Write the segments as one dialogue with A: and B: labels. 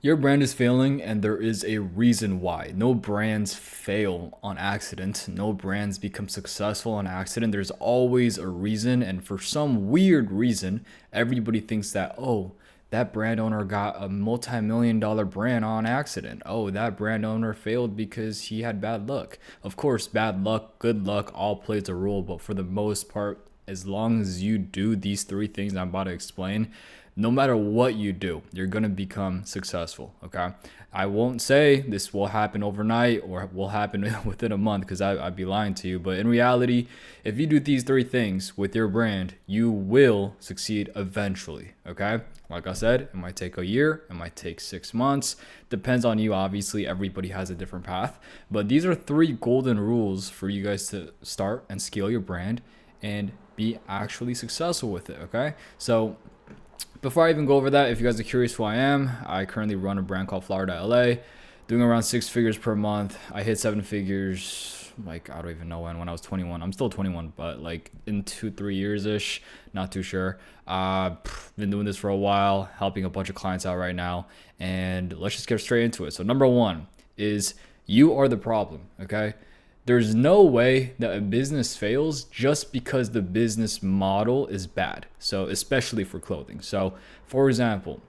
A: Your brand is failing, and there is a reason why. No brands fail on accident. No brands become successful on accident. There's always a reason, and for some weird reason, everybody thinks that, oh, that brand owner got a multi-million dollar brand on accident. Oh, that brand owner failed because he had bad luck. Of course, bad luck, good luck all plays a role, but for the most part, as long as you do these three things I'm about to explain, no matter what you do, you're going to become successful. Okay. I won't say this will happen overnight or will happen within a month because I'd be lying to you. But in reality, if you do these three things with your brand, you will succeed eventually. Okay. Like I said, it might take a year, it might take 6 months. Depends on you. Obviously, everybody has a different path. But these are three golden rules for you guys to start and scale your brand and be actually successful with it. Okay. So, before I even go over that, if you guys are curious who I am, I currently run a brand called Florida LA, doing around 6 figures per month. I hit 7 figures, like, I don't even know when I was 21. I'm still 21, but like in 2-3 years ish, not too sure. Been doing this for a while, helping a bunch of clients out right now. And let's just get straight into it. So number one is you are the problem, okay? There's no way that a business fails just because the business model is bad. So, especially for clothing. So, for example,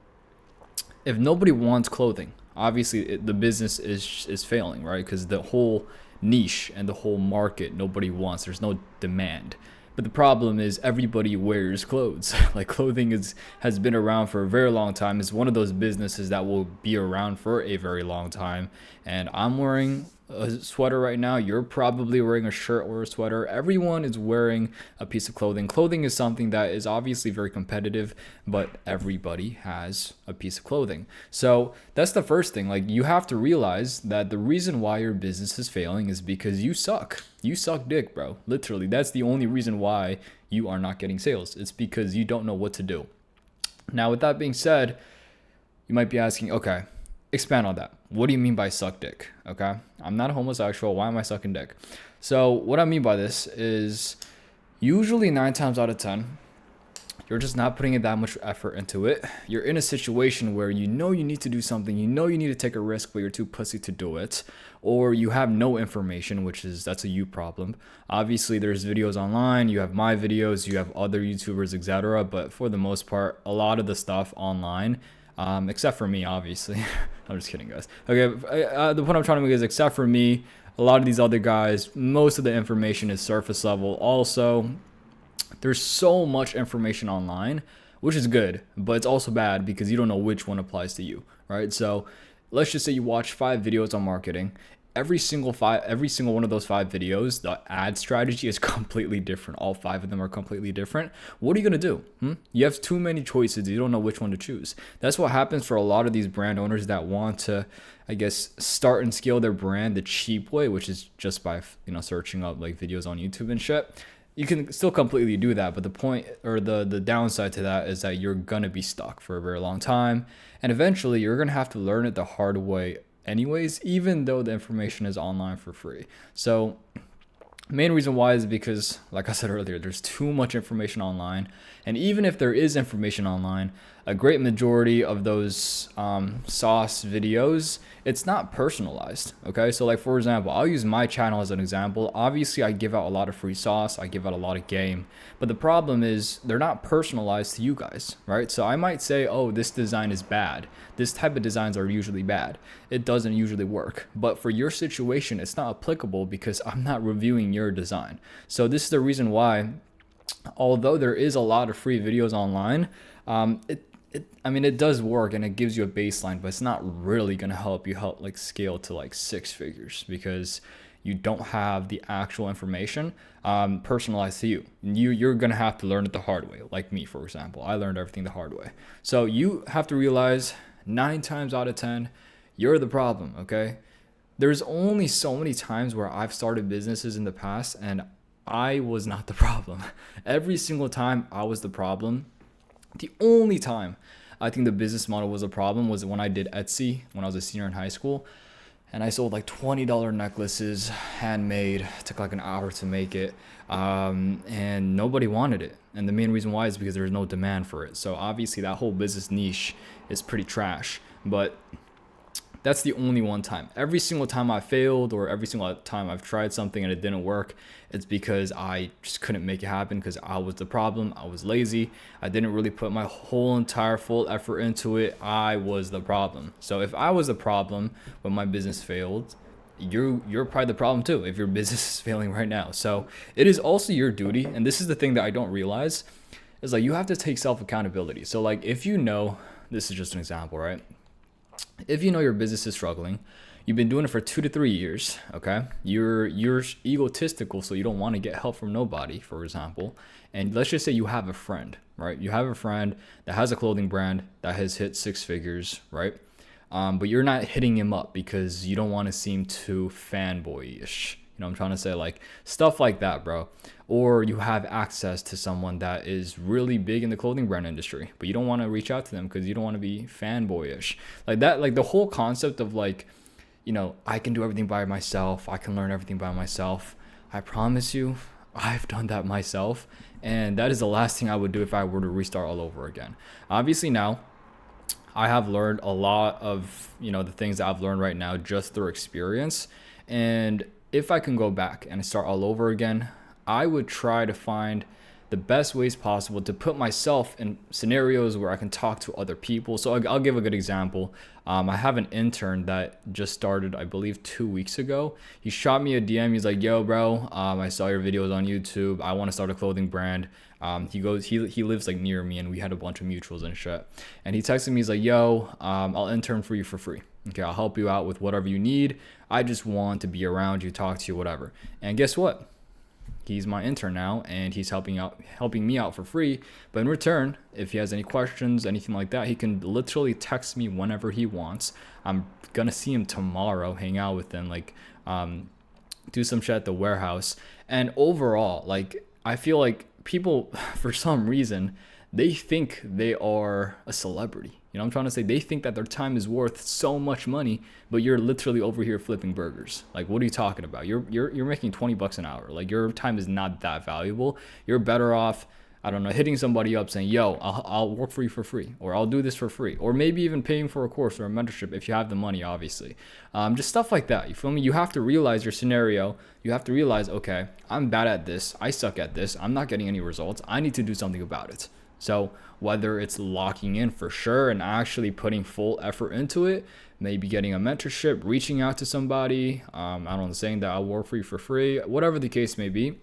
A: if nobody wants clothing, obviously the business is failing, right? Because the whole niche and the whole market nobody wants. There's no demand. But the problem is everybody wears clothes. Like clothing has been around for a very long time. It's one of those businesses that will be around for a very long time. And I'm wearing a sweater right now. You're probably wearing a shirt or a sweater. Everyone is wearing a piece of clothing. Clothing is something that is obviously very competitive, but everybody has a piece of clothing. So that's the first thing. Like you have to realize that the reason why your business is failing is because you suck. You suck dick, bro. Literally, that's the only reason why you are not getting sales. It's because you don't know what to do. Now, with that being said, you might be asking, okay, expand on that. What do you mean by suck dick? Okay. I'm not a homosexual. Why am I sucking dick? So what I mean by this is usually 9 times out of 10, you're just not putting that much effort into it. You're in a situation where you know you need to do something, you know you need to take a risk, but you're too pussy to do it, or you have no information, that's a you problem. Obviously, there's videos online, you have my videos, you have other YouTubers, etc. But for the most part, a lot of the stuff online, except for me, obviously. I'm just kidding, guys. Okay, the point I'm trying to make is except for me, a lot of these other guys, most of the information is surface level. Also, there's so much information online, which is good, but it's also bad because you don't know which one applies to you, right? So let's just say you watch 5 videos on marketing. Every single one of those 5 videos, the ad strategy is completely different. All 5 of them are completely different. What are you gonna do? You have too many choices. You don't know which one to choose. That's what happens for a lot of these brand owners that want to, I guess, start and scale their brand the cheap way, which is just by searching up like videos on YouTube and shit. You can still completely do that, but the point or the downside to that is that you're gonna be stuck for a very long time, and eventually you're gonna have to learn it the hard way anyways, even though the information is online for free. So main reason why is because, like I said earlier, there's too much information online. And even if there is information online, a great majority of those sauce videos, it's not personalized. Okay, so like for example, I'll use my channel as an example. Obviously, I give out a lot of free sauce, I give out a lot of game, but the problem is they're not personalized to you guys, right? So I might say, oh, this design is bad. This type of designs are usually bad. It doesn't usually work, but for your situation, it's not applicable because I'm not reviewing your design. So this is the reason why, although there is a lot of free videos online, it does work and it gives you a baseline, but it's not really gonna help you like scale to like 6 figures because you don't have the actual information personalized to you. You're gonna have to learn it the hard way. Like me, for example, I learned everything the hard way. So you have to realize 9 times out of 10, you're the problem. Okay. There's only so many times where I've started businesses in the past and I was not the problem. Every single time I was the problem. The only time I think the business model was a problem was when I did Etsy when I was a senior in high school. And I sold like $20 necklaces, handmade, took like an hour to make it. And nobody wanted it. And the main reason why is because there's no demand for it. So obviously that whole business niche is pretty trash. But that's the only one time. Every single time I failed or every single time I've tried something and it didn't work, it's because I just couldn't make it happen because I was the problem. I was lazy. I didn't really put my whole entire full effort into it. I was the problem. So if I was the problem when my business failed, you're probably the problem too if your business is failing right now. So it is also your duty, and this is the thing that I don't realize, is like you have to take self accountability. So like if you know, this is just an example, right? If you know your business is struggling, you've been doing it for 2 to 3 years, okay? You're egotistical, so you don't want to get help from nobody, for example. And let's just say you have a friend, right? You have a friend that has a clothing brand that has hit 6 figures, right? But you're not hitting him up because you don't want to seem too fanboyish. You know what I'm trying to say? Like stuff like that, bro. Or you have access to someone that is really big in the clothing brand industry, but you don't want to reach out to them because you don't want to be fanboyish. Like that, like the whole concept of like, I can do everything by myself. I can learn everything by myself. I promise you, I've done that myself. And that is the last thing I would do if I were to restart all over again. Obviously now, I have learned a lot of, the things that I've learned right now just through experience. And if I can go back and start all over again, I would try to find the best ways possible to put myself in scenarios where I can talk to other people. So I'll give a good example. I have an intern that just started, I believe, 2 weeks ago. He shot me a DM. He's like, "Yo, bro, I saw your videos on YouTube. I want to start a clothing brand." He lives like near me, and we had a bunch of mutuals and shit. And he texted me. He's like, "Yo, I'll intern for you for free. Okay, I'll help you out with whatever you need. I just want to be around you, talk to you, whatever." And guess what? He's my intern now, and he's helping me out for free. But in return, if he has any questions, anything like that, he can literally text me whenever he wants. I'm gonna see him tomorrow, hang out with him, like do some shit at the warehouse. And overall, like I feel like people, for some reason, they think they are a celebrity. You know what I'm trying to say? They think that their time is worth so much money, but you're literally over here flipping burgers. Like, what are you talking about? You're making $20 an hour. Like, your time is not that valuable. You're better off, I don't know, hitting somebody up saying, "Yo, I'll work for you for free," or "I'll do this for free," or maybe even paying for a course or a mentorship if you have the money, obviously. Just stuff like that. You feel me? You have to realize your scenario. You have to realize, okay, I'm bad at this. I suck at this. I'm not getting any results. I need to do something about it. So whether it's locking in for sure and actually putting full effort into it, maybe getting a mentorship, reaching out to somebody, I don't know, saying that I'll work for you for free, whatever the case may be,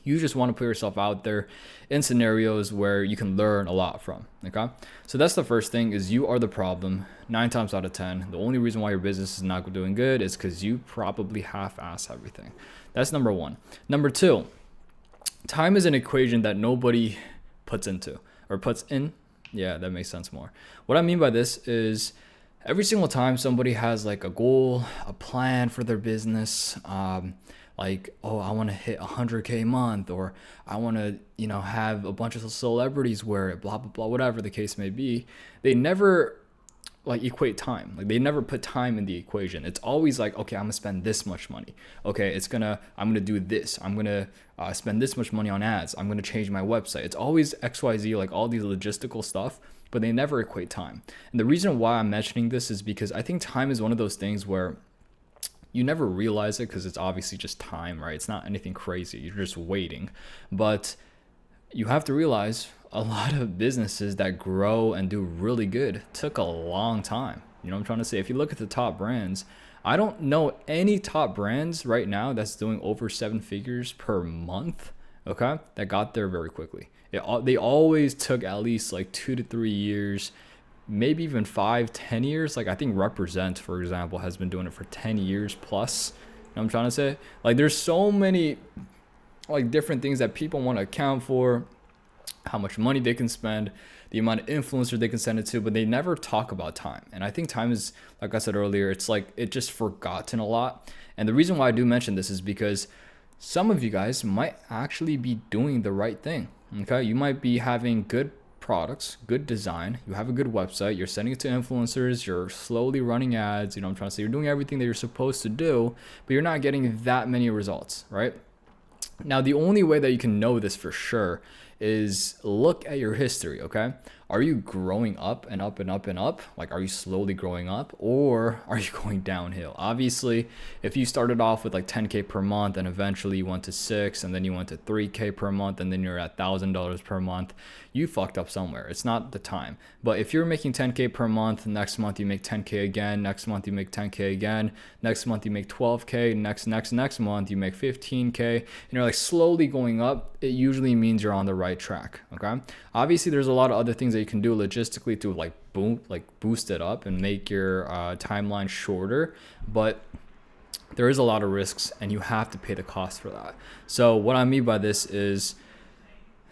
A: you just want to put yourself out there in scenarios where you can learn a lot from, okay? So that's the first thing, is you are the problem 9 times out of 10. The only reason why your business is not doing good is because you probably half-ass everything. That's number one. Number two, time is an equation that nobody puts in. Yeah, that makes sense more. What I mean by this is every single time somebody has like a goal, a plan for their business, like, oh, I want to hit 100K a month, or I want to, have a bunch of celebrities wear it, blah, blah, blah, whatever the case may be. They never like equate time. Like they never put time in the equation. It's always like, okay, I'm gonna spend this much money. Okay, I'm gonna do this. I'm gonna spend this much money on ads. I'm gonna change my website. It's always XYZ, like all these logistical stuff, but they never equate time. And the reason why I'm mentioning this is because I think time is one of those things where you never realize it because it's obviously just time, right? It's not anything crazy. You're just waiting. But you have to realize a lot of businesses that grow and do really good took a long time. You know what I'm trying to say? If you look at the top brands, I don't know any top brands right now that's doing over 7 figures per month, okay, that got there very quickly. They always took at least like 2 to 3 years, maybe even 5-10 years. Like I think Represent, for example, has been doing it for 10 years plus. You know what I'm trying to say? Like there's so many like different things that people want to account for, how much money they can spend, the amount of influencer they can send it to, but they never talk about time. And I think time is, like I said earlier, it's like it just forgotten a lot. And the reason why I do mention this is because some of you guys might actually be doing the right thing. Okay, you might be having good products, good design, you have a good website, you're sending it to influencers, you're slowly running ads, you know what I'm trying to say, you're doing everything that you're supposed to do, but you're not getting that many results, right? Now, the only way that you can know this for sure is look at your history, okay? Are you growing up and up and up and up? Like, are you slowly growing up, or are you going downhill? Obviously, if you started off with like 10K per month and eventually you went to 6 and then you went to 3K per month and then you're at $1,000 per month, you fucked up somewhere. It's not the time. But if you're making 10K per month, next month you make 10K again, next month you make 10K again, next month you make 12K, next month you make 15K, and you're like slowly going up, it usually means you're on the right track. Okay. Obviously, there's a lot of other things that you can do logistically to like boost it up and make your timeline shorter, but there is a lot of risks and you have to pay the cost for that. So what I mean by this is,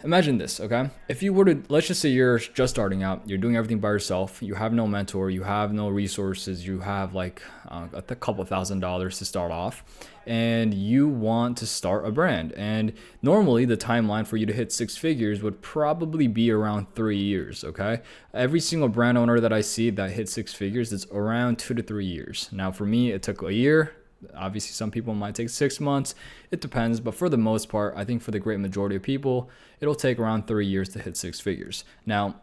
A: imagine this, okay? If you were to, let's just say you're just starting out, you're doing everything by yourself, you have no mentor, you have no resources, you have like a couple $1,000s to start off, and you want to start a brand. And normally the timeline for you to hit 6 figures would probably be around 3 years, okay? Every single brand owner that I see that hit 6 figures, it's around 2 to 3 years. Now for me, it took a year. Obviously, some people might take 6 months. It depends. But for the most part, I think for the great majority of people, it'll take around 3 years to hit 6 figures. Now,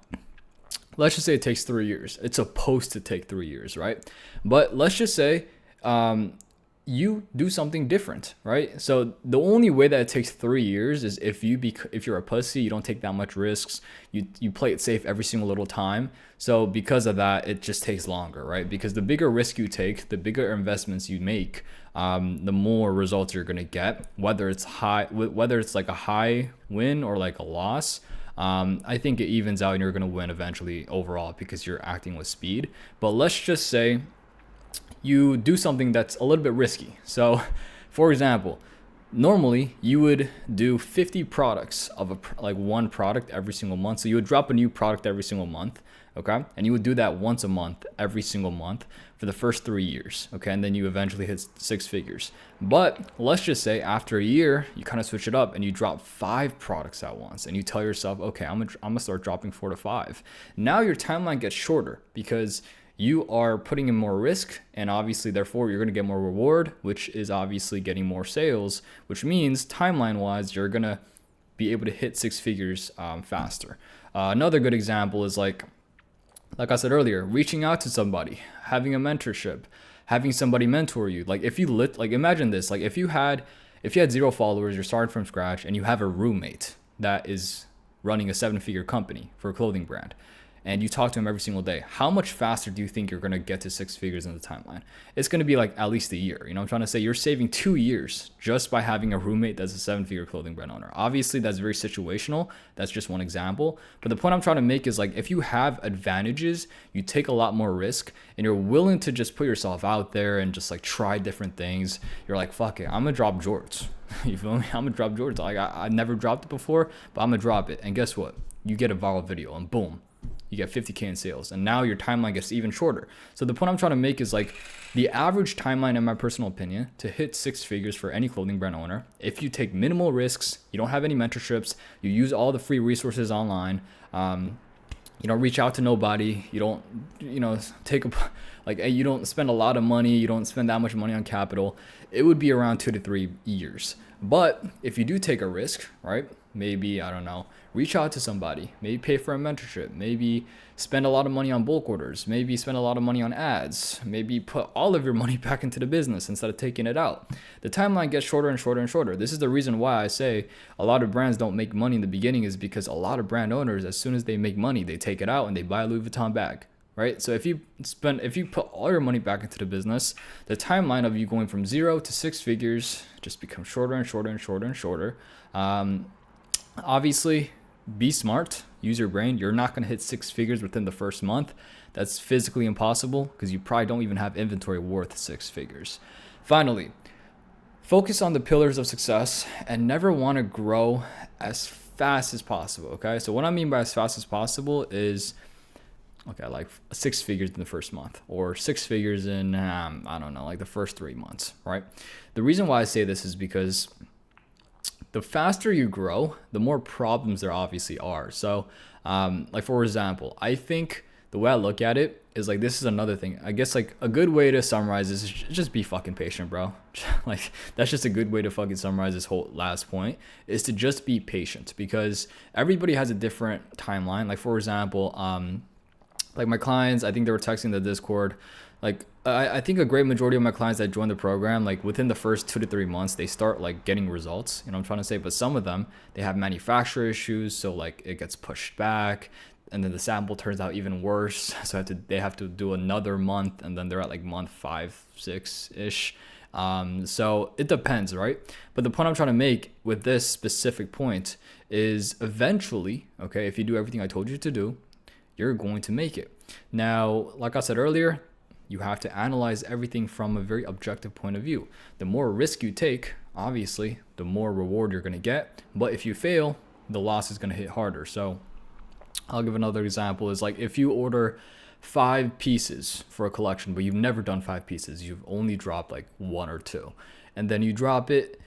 A: let's just say it takes 3 years. It's supposed to take 3 years, right? But let's just say you do something different, right? So the only way that it takes 3 years is if you're a pussy, you don't take that much risks, you play it safe every single little time. So because of that, it just takes longer, right? Because the bigger risk you take, the bigger investments you make, the more results you're gonna get. Whether it's like a high win or like a loss, I think it evens out and you're gonna win eventually overall because you're acting with speed. But let's just say you do something that's a little bit risky. So for example, normally you would do 50 products of like one product every single month. So you would drop a new product every single month, okay? And you would do that once a month, every single month for the first 3 years, okay? And then you eventually hit 6 figures. But let's just say after a year, you kind of switch it up and you drop 5 products at once and you tell yourself, okay, I'm gonna start dropping 4 to 5. Now your timeline gets shorter because you are putting in more risk, and obviously therefore you're going to get more reward, which is obviously getting more sales, which means timeline wise you're going to be able to hit 6 figures faster. Another good example is like I said earlier, reaching out to somebody, having a mentorship, having somebody mentor you. Like imagine this, like if you had 0 followers, you're starting from scratch, and you have a roommate that is running a 7-figure company for a clothing brand, and you talk to him every single day, how much faster do you think you're going to get to 6 figures in the timeline? It's going to be like at least a year. You know what I'm trying to say? You're saving 2 years just by having a roommate that's a 7-figure clothing brand owner. Obviously, that's very situational. That's just one example. But the point I'm trying to make is like if you have advantages, you take a lot more risk and you're willing to just put yourself out there and just like try different things. You're like, fuck it, I'm going to drop jorts. You feel me? I'm going to drop jorts. Like I never dropped it before, but I'm going to drop it. And guess what? You get a viral video and boom, you get 50K in sales, and now your timeline gets even shorter. So the point I'm trying to make is like the average timeline, in my personal opinion, to hit 6 figures for any clothing brand owner, if you take minimal risks, you don't have any mentorships, you use all the free resources online, you don't reach out to nobody, you don't, you don't spend a lot of money, you don't spend that much money on capital, it would be around 2 to 3 years. But if you do take a risk, right? Maybe, I don't know, reach out to somebody, maybe pay for a mentorship, maybe spend a lot of money on bulk orders, maybe spend a lot of money on ads, maybe put all of your money back into the business instead of taking it out. The timeline gets shorter and shorter and shorter. This is the reason why I say a lot of brands don't make money in the beginning, is because a lot of brand owners, as soon as they make money, they take it out and they buy a Louis Vuitton bag. Right? So if you put all your money back into the business, the timeline of you going from 0 to 6 figures just becomes shorter and shorter and shorter and shorter. Obviously, be smart, use your brain. You're not going to hit 6 figures within the first month. That's physically impossible because you probably don't even have inventory worth 6 figures. Finally, focus on the pillars of success and never want to grow as fast as possible. Okay. So what I mean by as fast as possible is, okay, like 6 figures in the first month or 6 figures in, I don't know, like the first 3 months, right? The reason why I say this is because the faster you grow, the more problems there obviously are. So like for example, I think the way I look at it is like, this is another thing. I guess like a good way to summarize this is just be fucking patient, bro. Like that's just a good way to fucking summarize this whole last point, is to just be patient, because everybody has a different timeline. Like for example, like my clients, I think they were texting the Discord. Like I think a great majority of my clients that join the program, like within the first 2 to 3 months, they start like getting results. You know what I'm trying to say? But some of them, they have manufacturer issues, so like it gets pushed back, and then the sample turns out even worse. So they have to do another month, and then they're at like month 5, 6 ish. So it depends, right? But the point I'm trying to make with this specific point is eventually, okay, if you do everything I told you to do, you're going to make it. Now, like I said earlier, you have to analyze everything from a very objective point of view. The more risk you take, obviously, the more reward you're going to get. But if you fail, the loss is going to hit harder. So I'll give another example, is like if you order 5 pieces for a collection, but you've never done 5 pieces, you've only dropped like 1 or 2, and then you drop it.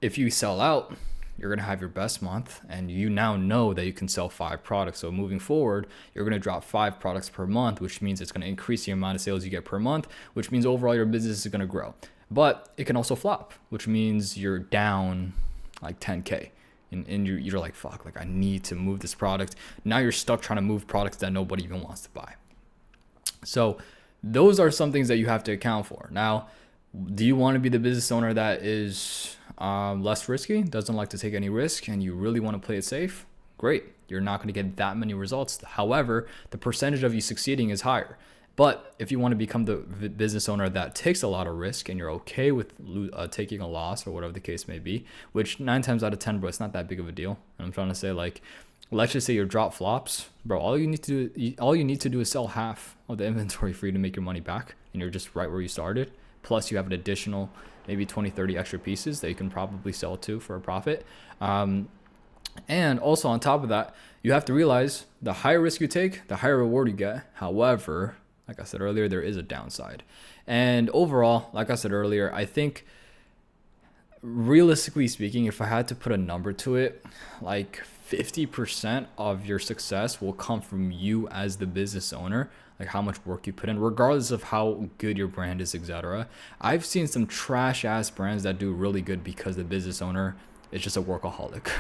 A: If you sell out, you're going to have your best month, and you now know that you can sell 5 products. So moving forward, you're going to drop 5 products per month, which means it's going to increase the amount of sales you get per month, which means overall your business is going to grow. But it can also flop, which means you're down like 10K. And you're like, fuck, like I need to move this product. Now you're stuck trying to move products that nobody even wants to buy. So those are some things that you have to account for. Now, do you want to be the business owner that is less risky, doesn't like to take any risk, and you really want to play it safe? Great. You're not going to get that many results. However, the percentage of you succeeding is higher. But if you want to become the business owner that takes a lot of risk, and you're okay with taking a loss or whatever the case may be, which 9 times out of 10, bro, it's not that big of a deal. And I'm trying to say, like, let's just say your drop flops, bro. All you need to do is sell half of the inventory for you to make your money back, and you're just right where you started. Plus, you have an additional maybe 20, 30 extra pieces that you can probably sell to for a profit. And also on top of that, you have to realize the higher risk you take, the higher reward you get. However, like I said earlier, there is a downside. And overall, like I said earlier, I think realistically speaking, if I had to put a number to it, like 50% of your success will come from you as the business owner, like how much work you put in, regardless of how good your brand is, etc. I've seen some trash ass brands that do really good because the business owner is just a workaholic.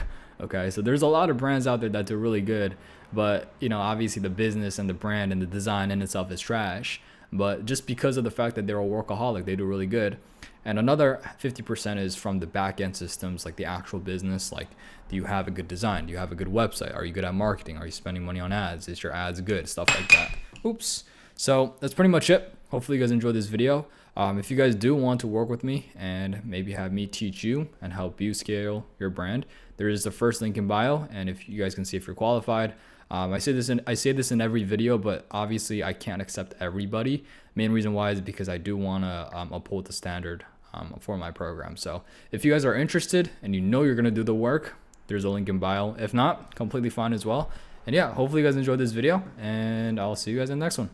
A: Okay, so there's a lot of brands out there that do really good, but you know, obviously the business and the brand and the design in itself is trash. But just because of the fact that they're a workaholic, they do really good. And another 50% is from the back end systems, like the actual business. Like, do you have a good design? Do you have a good website? Are you good at marketing? Are you spending money on ads? Is your ads good? Stuff like that. Oops. So that's pretty much it. Hopefully you guys enjoyed this video. If you guys do want to work with me and maybe have me teach you and help you scale your brand, there is the first link in bio. And if you guys can see if you're qualified, I say this in every video, but obviously I can't accept everybody. Main reason why is because I do want to uphold the standard for my program. So if you guys are interested and you know you're going to do the work, there's a link in bio. If not, completely fine as well. And yeah, hopefully you guys enjoyed this video, and I'll see you guys in the next one.